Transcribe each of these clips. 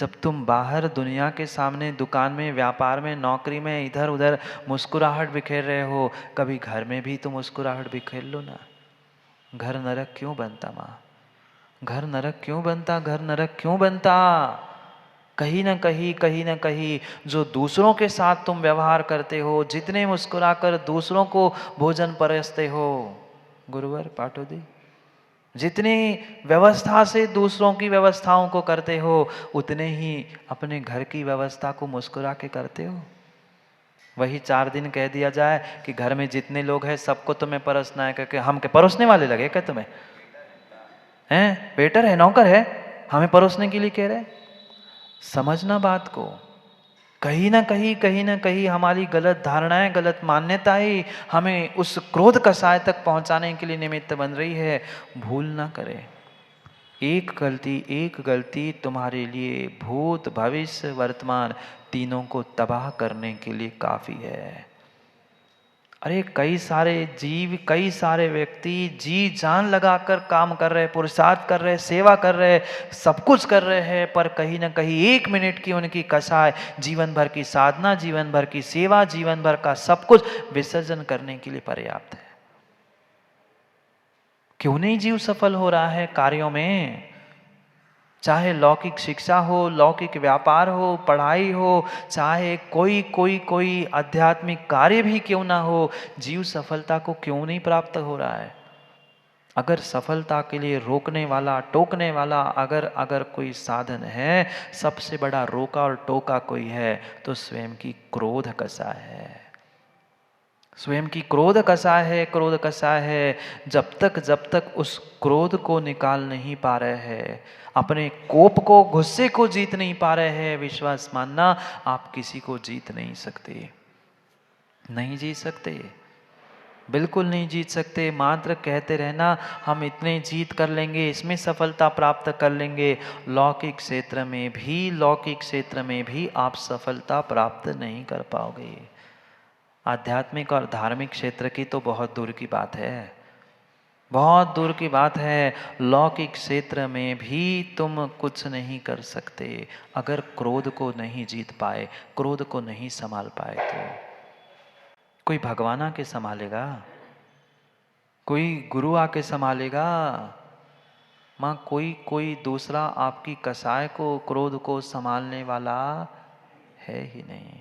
जब तुम बाहर दुनिया के सामने दुकान में, व्यापार में, नौकरी में इधर उधर मुस्कुराहट बिखेर रहे हो, कभी घर में भी तो मुस्कुराहट बिखेर लो ना। घर नरक क्यों बनता माँ? घर नरक क्यों बनता? घर नरक क्यों बनता? कहीं ना कहीं जो दूसरों के साथ तुम व्यवहार करते हो, जितने मुस्कुराकर दूसरों को भोजन परोसते हो, गुरुवर पाटोदी, जितनी व्यवस्था से दूसरों की व्यवस्थाओं को करते हो, उतने ही अपने घर की व्यवस्था को मुस्कुरा के करते हो। वही 4 दिन कह दिया जाए कि घर में जितने लोग हैं सबको तुम्हें परोसना है, क्योंकि हम के परोसने वाले लगे क्या तुम्हें? हैं? वेटर है, नौकर है, हमें परोसने के लिए कह रहे? समझना बात को। कहीं ना कहीं हमारी गलत धारणाएं, गलत मान्यताएं हमें उस क्रोध कसाय तक पहुंचाने के लिए निमित्त बन रही है। भूल ना करें। एक गलती तुम्हारे लिए भूत भविष्य वर्तमान तीनों को तबाह करने के लिए काफी है। अरे कई सारे जीव, कई सारे व्यक्ति जी जान लगाकर काम कर रहे, पुरुषार्थ कर रहे, सेवा कर रहे, सब कुछ कर रहे हैं, पर कहीं ना कहीं 1 मिनट की उनकी कसाय जीवन भर की साधना, जीवन भर की सेवा, जीवन भर का सब कुछ विसर्जन करने के लिए पर्याप्त है। क्यों नहीं जीव सफल हो रहा है कार्यों में? चाहे लौकिक शिक्षा हो, लौकिक व्यापार हो, पढ़ाई हो, चाहे कोई कोई कोई आध्यात्मिक कार्य भी क्यों ना हो, जीव सफलता को क्यों नहीं प्राप्त हो रहा है? अगर सफलता के लिए रोकने वाला, टोकने वाला अगर अगर कोई साधन है, सबसे बड़ा रोका और टोका कोई है तो स्वयं की क्रोध कसा है। स्वयं की क्रोध कसा है, क्रोध कसा है। जब तक उस क्रोध को निकाल नहीं पा रहे हैं, अपने कोप को, गुस्से को जीत नहीं पा रहे हैं, विश्वास मानना आप किसी को जीत नहीं सकते। नहीं जीत सकते, बिल्कुल नहीं जीत सकते। मात्र कहते रहना हम इतने जीत कर लेंगे, इसमें सफलता प्राप्त कर लेंगे। लौकिक क्षेत्र में भी, लौकिक क्षेत्र में भी आप सफलता प्राप्त नहीं कर पाओगे। आध्यात्मिक और धार्मिक क्षेत्र की तो बहुत दूर की बात है, बहुत दूर की बात है। लौकिक क्षेत्र में भी तुम कुछ नहीं कर सकते अगर क्रोध को नहीं जीत पाए, क्रोध को नहीं संभाल पाए। तो कोई भगवान आके संभालेगा? कोई गुरु आके संभालेगा? माँ कोई कोई दूसरा आपकी कसाय को, क्रोध को संभालने वाला है ही नहीं,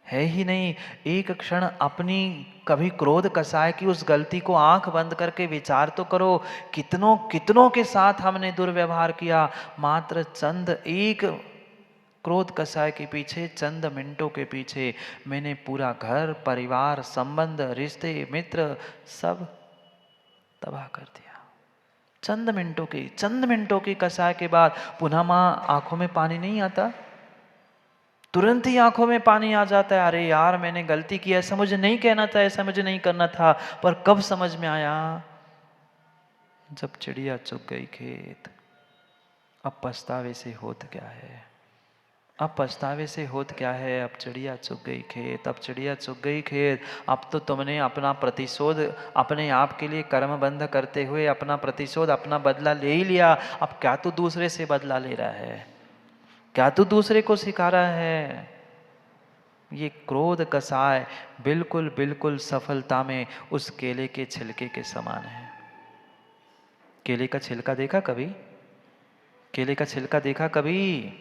है ही नहीं। एक क्षण अपनी कभी क्रोध कसाय की उस गलती को आंख बंद करके विचार तो करो। कितनों कितनों के साथ हमने दुर्व्यवहार किया, मात्र चंद एक क्रोध कसाय के पीछे, चंद मिनटों के पीछे मैंने पूरा घर परिवार, संबंध, रिश्ते, मित्र सब तबाह कर दिया। चंद मिनटों की कसाय के बाद पुनः माँ आंखों में पानी नहीं आता? तुरंत ही आंखों में पानी आ जाता है। अरे यार मैंने गलती की, ऐसा मुझे नहीं कहना था, ऐसा मुझे नहीं करना था। पर कब समझ में आया? जब चिड़िया चुग गई खेत। अब पछतावे से होत क्या है? अब पछतावे से होत क्या है? अब चिड़िया चुग गई खेत, अब चिड़िया चुग गई खेत। अब तो तुमने अपना प्रतिशोध अपने आप के लिए कर्म बंध करते हुए अपना प्रतिशोध, अपना बदला ले ही लिया। अब क्या तू दूसरे से बदला ले रहा है? क्या तू दूसरे को सिखा रहा है? ये क्रोध कसाय बिल्कुल बिल्कुल सफलता में उस केले के छिलके के समान है। केले का छिलका देखा कभी? केले का छिलका देखा कभी?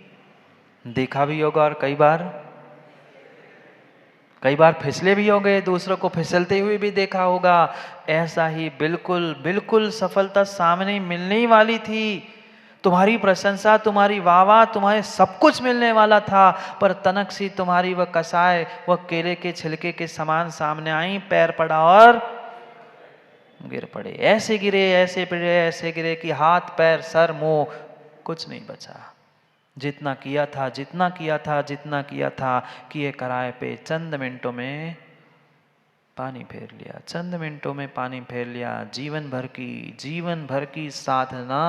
देखा भी होगा और कई बार फिसले भी होंगे, दूसरों को फिसलते हुए भी देखा होगा। ऐसा ही बिल्कुल बिल्कुल सफलता सामने मिलने ही वाली थी। तुम्हारी प्रशंसा, तुम्हारी वाहवाह, तुम्हारे सब कुछ मिलने वाला था, पर तनक सी तुम्हारी वह कसाय, वह केले के छिलके के समान सामने आई, पैर पड़ा और गिर पड़े। ऐसे गिरे, ऐसे पड़े, ऐसे गिरे कि हाथ पैर सर मुंह कुछ नहीं बचा। जितना किया था, जितना किया था, जितना किया था, किए कराए पे चंद मिनटों में पानी फेर लिया, चंद मिनटों में पानी फेर लिया। जीवन भर की साधना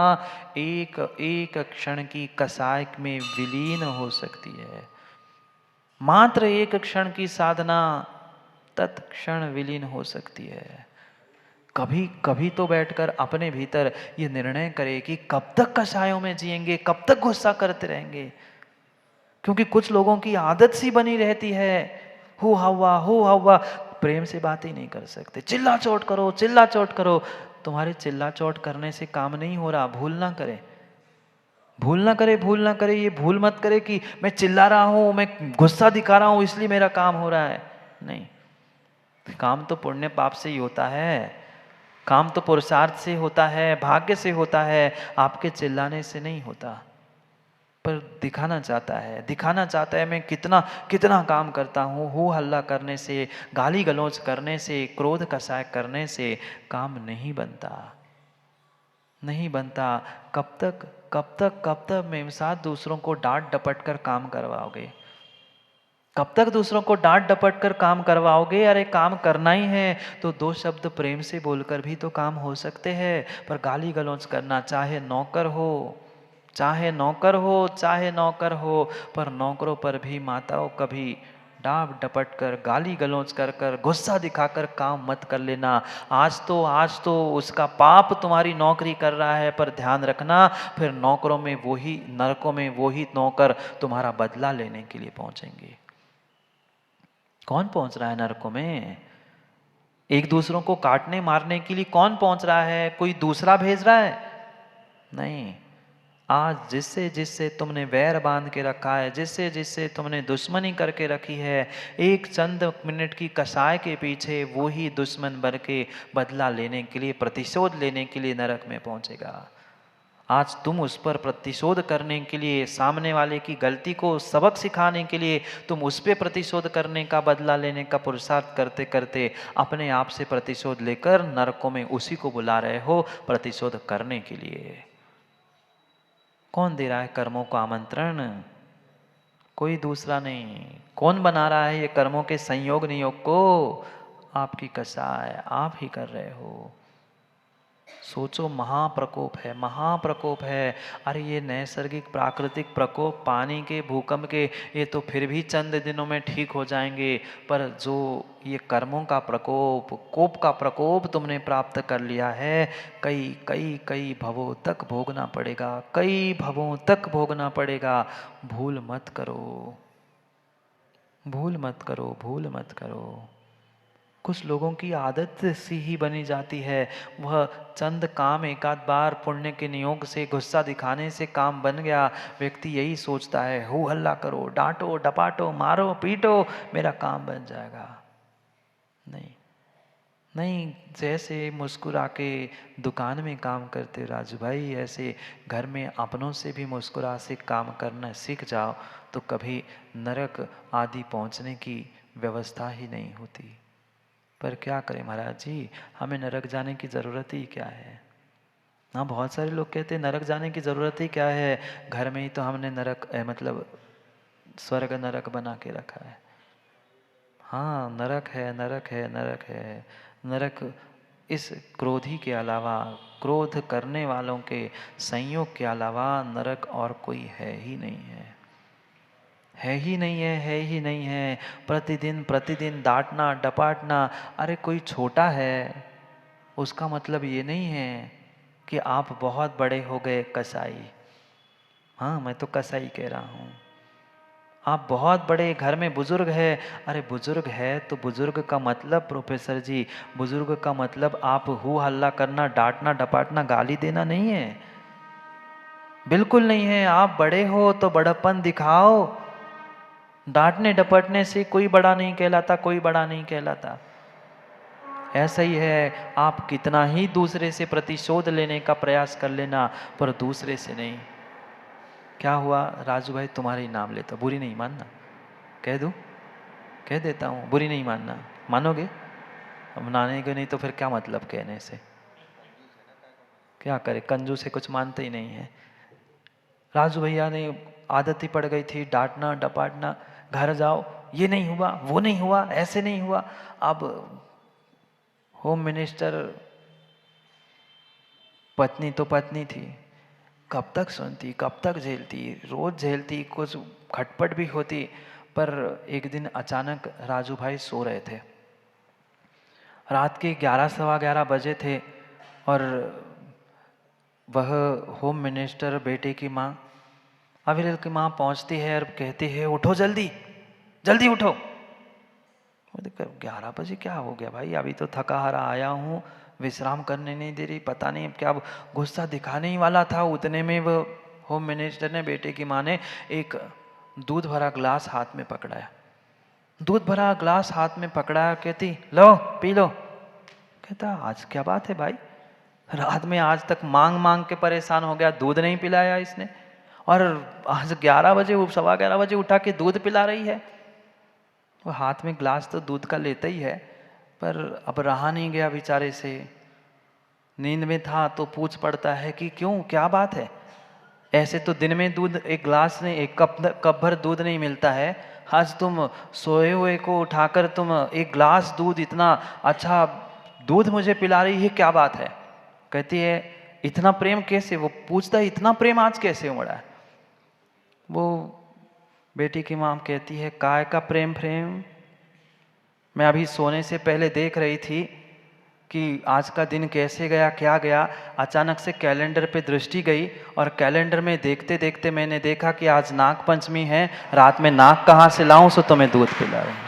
एक एक क्षण की कसाय में विलीन हो सकती है। मात्र एक क्षण की साधना तत्क्षण विलीन हो सकती है। कभी कभी तो बैठकर अपने भीतर ये निर्णय करे कि कब तक कसायों में जिएंगे, कब तक गुस्सा करते रहेंगे। क्योंकि कुछ लोगों की आदत सी बनी रहती है, हो हवा, प्रेम से बात ही नहीं कर सकते, चिल्ला चोट करो, चिल्ला चोट करो। तुम्हारे चिल्ला चोट करने से काम नहीं हो रहा। भूल ना करे, भूल ना करे, भूल ना करे, ये भूल मत करे कि मैं चिल्ला रहा हूं, मैं गुस्सा दिखा रहा हूं इसलिए मेरा काम हो रहा है। नहीं, काम तो पुण्य पाप से ही होता है, काम तो पुरुषार्थ से होता है, भाग्य से होता है, आपके चिल्लाने से नहीं होता। पर दिखाना चाहता है, दिखाना चाहता है मैं कितना कितना काम करता हूँ। हो हल्ला करने से, गाली गलौज करने से, क्रोध कसाय करने से काम नहीं बनता, नहीं बनता। कब तक मेरे साथ दूसरों को डांट डपट कर काम करवाओगे? कब तक दूसरों को डांट डपट कर काम करवाओगे? अरे काम करना ही है तो दो शब्द प्रेम से बोलकर भी तो काम हो सकते हैं। पर गाली गलौज करना, चाहे नौकर हो, चाहे नौकर हो, चाहे नौकर हो, पर नौकरों पर भी माताओं कभी डांट डपट कर, गाली गलौज कर कर, गुस्सा दिखाकर काम मत कर लेना। आज तो उसका पाप तुम्हारी नौकरी कर रहा है, पर ध्यान रखना फिर नौकरों में वही, नरकों में वही नौकर तुम्हारा बदला लेने के लिए पहुंचेंगे। कौन पहुंच रहा है नरकों में? एक दूसरों को काटने मारने के लिए कौन पहुंच रहा है? कोई दूसरा भेज रहा है? नहीं। आज जिससे जिससे तुमने वैर बांध के रखा है, जिससे जिससे तुमने दुश्मनी करके रखी है, एक चंद मिनट की कसाय के पीछे वो ही दुश्मन बन के बदला लेने के लिए, प्रतिशोध लेने के लिए नरक में पहुंचेगा। आज तुम उस पर प्रतिशोध करने के लिए, सामने वाले की गलती को सबक सिखाने के लिए तुम उस पर प्रतिशोध करने का, बदला लेने का पुरुषार्थ करते करते अपने आप से प्रतिशोध लेकर नरकों में उसी को बुला रहे हो प्रतिशोध करने के लिए। कौन दे रहा है कर्मों को आमंत्रण? कोई दूसरा नहीं। कौन बना रहा है ये कर्मों के संयोग नियोग को? आपकी कसाय आप ही कर रहे हो। सोचो, महाप्रकोप है, महाप्रकोप है। अरे ये नैसर्गिक प्राकृतिक प्रकोप, पानी के, भूकंप के, ये तो फिर भी चंद दिनों में ठीक हो जाएंगे। पर जो ये कर्मों का प्रकोप, कोप का प्रकोप तुमने प्राप्त कर लिया है, कई कई कई भवों तक भोगना पड़ेगा, कई भवों तक भोगना पड़ेगा। भूल मत करो, भूल मत करो, भूल मत करो। कुछ लोगों की आदत सी ही बनी जाती है, वह चंद काम एक आध बार पुण्य के नियोग से, गुस्सा दिखाने से काम बन गया। व्यक्ति यही सोचता है, हो हल्ला करो, डांटो डपाटो, मारो पीटो, मेरा काम बन जाएगा। नहीं नहीं, जैसे मुस्कुरा के दुकान में काम करते राजू भाई, ऐसे घर में अपनों से भी मुस्कुरा से काम करना सीख जाओ, तो कभी नरक आदि पहुंचने की व्यवस्था ही नहीं होती। पर क्या करें महाराज जी, हमें नरक जाने की ज़रूरत ही क्या है? हाँ, बहुत सारे लोग कहते हैं नरक जाने की ज़रूरत ही क्या है, घर में ही तो हमने नरक मतलब स्वर्ग नरक बना के रखा है। हाँ, नरक है, नरक है, नरक है। नरक इस क्रोधी के अलावा, क्रोध करने वालों के संयोग के अलावा नरक और कोई है ही नहीं है, है ही नहीं है, है ही नहीं है। प्रतिदिन प्रतिदिन डांटना डपाटना। अरे कोई छोटा है उसका मतलब ये नहीं है कि आप बहुत बड़े हो गए कसाई। हाँ, मैं तो कसाई कह रहा हूँ। आप बहुत बड़े घर में बुजुर्ग है, अरे बुजुर्ग है तो बुजुर्ग का मतलब प्रोफेसर जी, बुजुर्ग का मतलब आप हु हल्ला करना, डांटना डपाटना, गाली देना नहीं है, बिल्कुल नहीं है। आप बड़े हो तो बड़प्पन दिखाओ। डांटने डपटने से कोई बड़ा नहीं कहलाता, कोई बड़ा नहीं कहलाता। ऐसा ही है, आप कितना ही दूसरे से प्रतिशोध लेने का प्रयास कर लेना, पर दूसरे से नहीं। क्या हुआ राजू भाई, तुम्हारे ही नाम लेता, बुरी नहीं मानना, कह दूं? कह देता हूँ, बुरी नहीं मानना, मानोगे? मानेगे नहीं तो फिर क्या मतलब कहने से? क्या करे, कंजूस से कुछ मानते ही नहीं है। राजू भैया ने आदत ही पड़ गई थी डांटना डपाटना, घर जाओ ये नहीं हुआ, वो नहीं हुआ, ऐसे नहीं हुआ। अब होम मिनिस्टर, पत्नी तो पत्नी थी, कब तक सुनती, कब तक झेलती, रोज झेलती, कुछ खटपट भी होती। पर एक दिन अचानक राजू भाई सो रहे थे, रात के 11 सवा 11 बजे थे, और वह होम मिनिस्टर बेटे की माँ अविरल की माँ पहुंचती है और कहती है उठो जल्दी, जल्दी उठो। 11 बजे क्या हो गया भाई, अभी तो थका हारा आया हूँ, विश्राम करने नहीं दे रही, पता नहीं क्या गुस्सा दिखाने ही वाला था। उतने में वो होम मिनिस्टर ने, बेटे की माँ ने एक दूध भरा ग्लास हाथ में पकड़ाया, दूध भरा ग्लास हाथ में पकड़ाया, कहती लो पी लो। कहता आज क्या बात है भाई, रात में आज तक मांग मांग के परेशान हो गया, दूध नहीं पिलाया इसने, और आज 11 बजे, 11:15 बजे उठा के दूध पिला रही है। वो हाथ में ग्लास तो दूध का लेता ही है, पर अब रहा नहीं गया बेचारे से, नींद में था तो पूछ पड़ता है कि क्यों, क्या बात है। ऐसे तो दिन में दूध एक ग्लास नहीं, एक कप भर दूध नहीं मिलता है, आज तुम सोए हुए को उठाकर तुम एक ग्लास दूध, इतना अच्छा दूध मुझे पिला रही है, क्या बात है। कहती है इतना प्रेम कैसे, वो पूछता है इतना प्रेम आज कैसे उमड़ा है। वो बेटी की माँ कहती है काय का प्रेम प्रेम, मैं अभी सोने से पहले देख रही थी कि आज का दिन कैसे गया, क्या गया। अचानक से कैलेंडर पे दृष्टि गई और कैलेंडर में देखते देखते मैंने देखा कि आज नाग पंचमी है, रात में नाग कहाँ से लाऊं, सो तुम्हें दूध पिला रही हूं।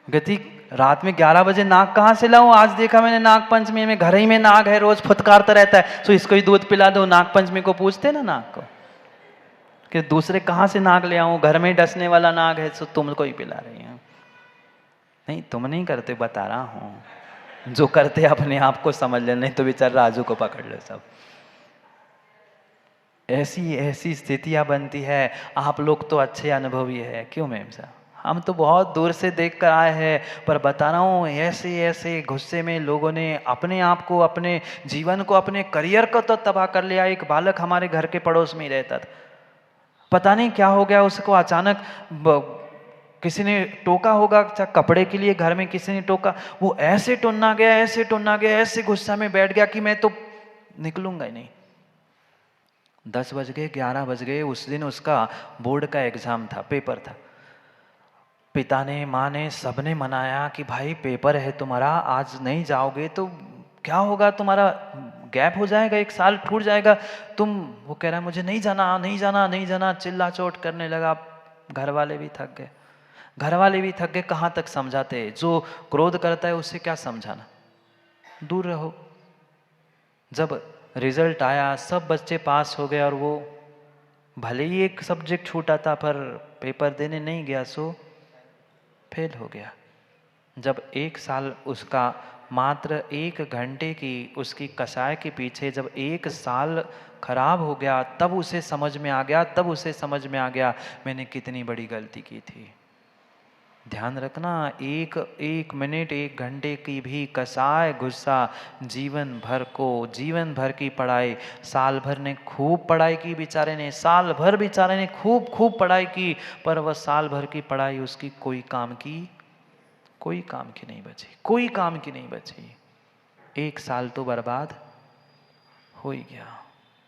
गति रात में 11 बजे नाग कहाँ से लाऊं, आज देखा मैंने नाग पंचमी में, घर ही में नाग है, रोज फुतकारता रहता है, सो इसको ही दूध पिला दो। नाग पंचमी को पूछते ना नाग को कि दूसरे कहाँ से नाग ले आऊं, घर में डसने वाला नाग है, सो तुमको ही पिला रही हूं। नहीं तुम नहीं करते, बता रहा हूं, जो करते अपने आप को समझ ले, नहीं तो बेचारा राजू को पकड़ ले सब। ऐसी ऐसी स्थितियां बनती है। आप लोग तो अच्छे अनुभवी है, क्यों मैम साहब, हम तो बहुत दूर से देख कर आए हैं, पर बता रहा हूँ ऐसे ऐसे गुस्से में लोगों ने अपने आप को, अपने जीवन को, अपने करियर को तो तबाह कर लिया। एक बालक हमारे घर के पड़ोस में ही रहता था, पता नहीं क्या हो गया उसको, अचानक किसी ने टोका होगा, चाहे कपड़े के लिए घर में किसी ने टोका, वो ऐसे टुन्ना गया, ऐसे टुन्ना गया, ऐसे गुस्सा में बैठ गया कि मैं तो निकलूंगा ही नहीं। 10 बज गए, 11 बज गए, उस दिन उसका बोर्ड का एग्जाम था, पेपर था। पिता ने, माँ ने, सबने मनाया कि भाई पेपर है तुम्हारा, आज नहीं जाओगे तो क्या होगा, तुम्हारा गैप हो जाएगा, 1 साल छूट जाएगा तुम। वो कह रहा है मुझे नहीं जाना, नहीं जाना, नहीं जाना, चिल्ला चोट करने लगा। घर वाले भी थक गए, घर वाले भी थक गए, कहाँ तक समझाते, जो क्रोध करता है उससे क्या समझाना, दूर रहो। जब रिजल्ट आया, सब बच्चे पास हो गए और वो भले ही एक सब्जेक्ट छूटा था पर पेपर देने नहीं गया, सो फेल हो गया। जब 1 साल उसका, मात्र 1 घंटे की उसकी कसाय के पीछे जब 1 साल खराब हो गया, तब उसे समझ में आ गया, तब उसे समझ में आ गया मैंने कितनी बड़ी गलती की थी। ध्यान रखना, एक मिनट, 1 घंटे की भी कसाय, गुस्सा जीवन भर को, जीवन भर की पढ़ाई, साल भर ने खूब पढ़ाई की बेचारे ने, साल भर बेचारे ने खूब खूब पढ़ाई की, पर वह साल भर की पढ़ाई उसकी कोई काम की, कोई काम की नहीं बची, कोई काम की नहीं बची। 1 साल तो बर्बाद हो ही गया,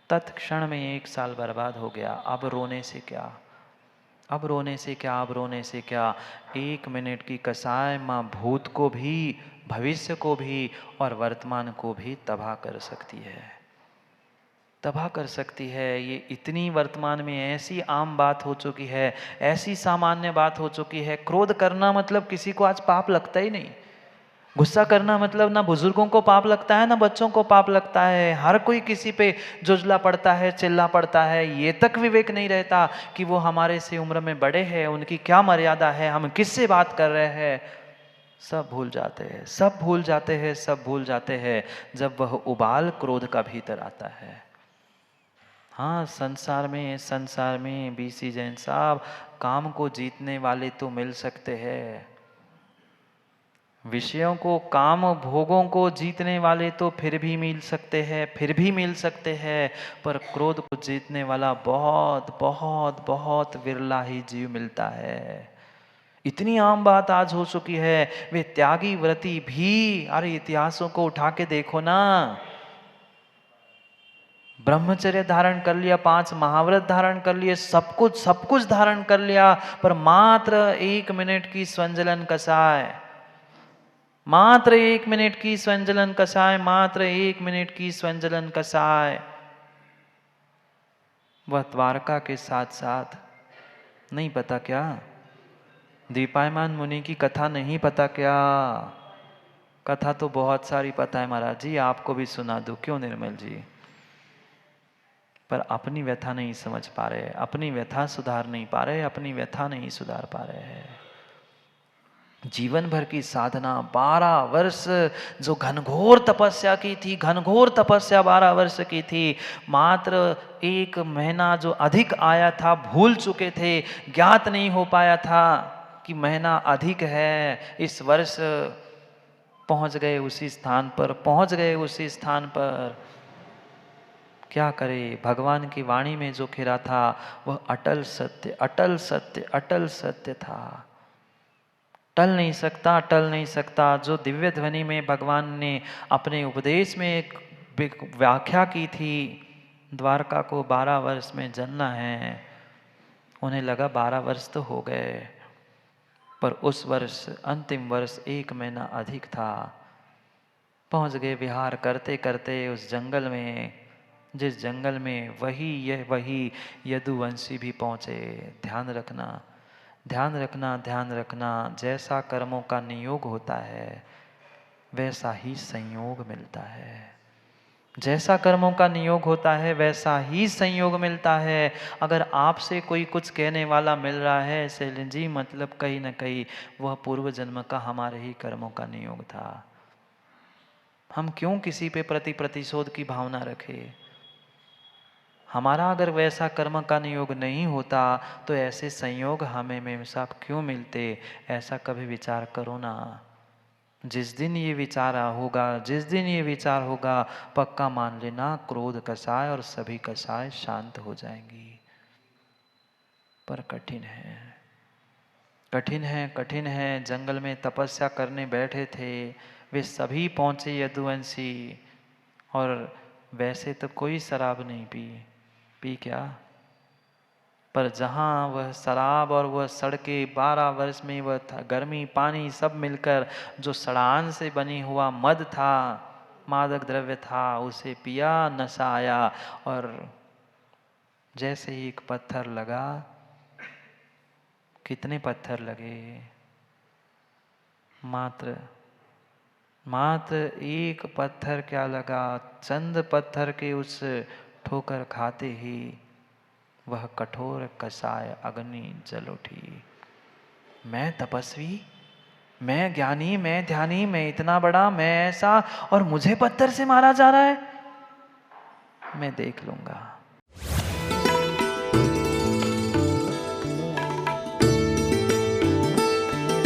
तत्क्षण में 1 साल बर्बाद हो गया। अब रोने से क्या, अब रोने से क्या, अब रोने से क्या। 1 मिनट की कसाय माँ भूत को भी, भविष्य को भी और वर्तमान को भी तबाह कर सकती है, तबाह कर सकती है। ये इतनी वर्तमान में ऐसी आम बात हो चुकी है, ऐसी सामान्य बात हो चुकी है। क्रोध करना मतलब किसी को आज पाप लगता ही नहीं, गुस्सा करना मतलब ना बुजुर्गों को पाप लगता है, ना बच्चों को पाप लगता है। हर कोई किसी पे जुजला पड़ता है, चिल्ला पड़ता है। ये तक विवेक नहीं रहता कि वो हमारे से उम्र में बड़े हैं, उनकी क्या मर्यादा है, हम किससे बात कर रहे हैं। सब भूल जाते हैं, सब भूल जाते हैं, सब भूल जाते हैं जब वह उबाल क्रोध का भीतर आता है। हाँ, संसार में बीसी जैन साहब, काम को जीतने वाले तो मिल सकते हैं, विषयों को, काम भोगों को जीतने वाले तो फिर भी मिल सकते हैं, फिर भी मिल सकते हैं, पर क्रोध को जीतने वाला बहुत बहुत बहुत विरला ही जीव मिलता है। इतनी आम बात आज हो चुकी है। वे त्यागी व्रती भी, अरे इतिहासों को उठा के देखो ना, ब्रह्मचर्य धारण कर लिया, 5 महाव्रत धारण कर लिए, सब कुछ धारण कर लिया, पर मात्र 1 मिनट की स्वंजलन कसाय, मात्र 1 मिनट की स्वंजलन कसाय, मात्र 1 मिनट की स्वंजलन कसाय, वह द्वारका के साथ साथ, नहीं पता क्या? दीपायमान मुनि की कथा नहीं पता क्या? कथा तो बहुत सारी पता है महाराज जी, आपको भी सुना दूं क्यों निर्मल जी? पर अपनी व्यथा नहीं समझ पा रहे, अपनी व्यथा सुधार नहीं पा रहे, अपनी व्यथा नहीं सुधार पा रहे हैं। जीवन भर की साधना, 12 वर्ष जो घनघोर तपस्या की थी, घनघोर तपस्या 12 वर्ष की थी, मात्र 1 महीना जो अधिक आया था भूल चुके थे, ज्ञात नहीं हो पाया था कि महीना अधिक है। इस वर्ष पहुंच गए उसी स्थान पर, पहुंच गए उसी स्थान पर। क्या करे, भगवान की वाणी में जो खिरा था वह अटल सत्य, अटल सत्य, अटल सत्य था। टल नहीं सकता, टल नहीं सकता। जो दिव्य ध्वनि में भगवान ने अपने उपदेश में एक व्याख्या की थी, द्वारका को 12 वर्ष में जलना है। उन्हें लगा 12 वर्ष तो हो गए, पर उस वर्ष अंतिम वर्ष 1 महीना अधिक था। पहुंच गए विहार करते करते उस जंगल में, जिस जंगल में वही यदुवंशी भी पहुंचे। ध्यान रखना, ध्यान रखना, ध्यान रखना, जैसा कर्मों का नियोग होता है वैसा ही संयोग मिलता है। जैसा कर्मों का नियोग होता है वैसा ही संयोग मिलता है। अगर आपसे कोई कुछ कहने वाला मिल रहा है शैलेंद्र जी, मतलब कहीं ना कहीं वह पूर्व जन्म का हमारे ही कर्मों का नियोग था। हम क्यों किसी पे प्रतिशोध की भावना रखें? हमारा अगर वैसा कर्म का नियोग नहीं होता तो ऐसे संयोग हमें हमेशा क्यों मिलते? ऐसा कभी विचार करो ना। जिस दिन ये विचार होगा, जिस दिन ये विचार होगा, पक्का मान लेना क्रोध कसाय और सभी कसाय शांत हो जाएंगी। पर कठिन है, कठिन है, कठिन है। जंगल में तपस्या करने बैठे थे, वे सभी पहुंचे यदुवंशी, और वैसे तो कोई शराब नहीं पी क्या? पर जहाँ वह शराब और वह सड़के 12 वर्ष में वह था, गर्मी पानी सब मिलकर जो सड़ान से बनी हुआ मद था, मादक द्रव्य था, उसे पिया, नशा आया। और जैसे ही एक पत्थर लगा, कितने पत्थर लगे? मात्र एक पत्थर क्या लगा, चंद पत्थर के उस ठोकर खाते ही वह कठोर कसाय अग्नि जल उठी। मैं तपस्वी, मैं ज्ञानी, मैं ध्यानी, मैं इतना बड़ा, मैं ऐसा, और मुझे पत्थर से मारा जा रहा है? मैं देख लूंगा।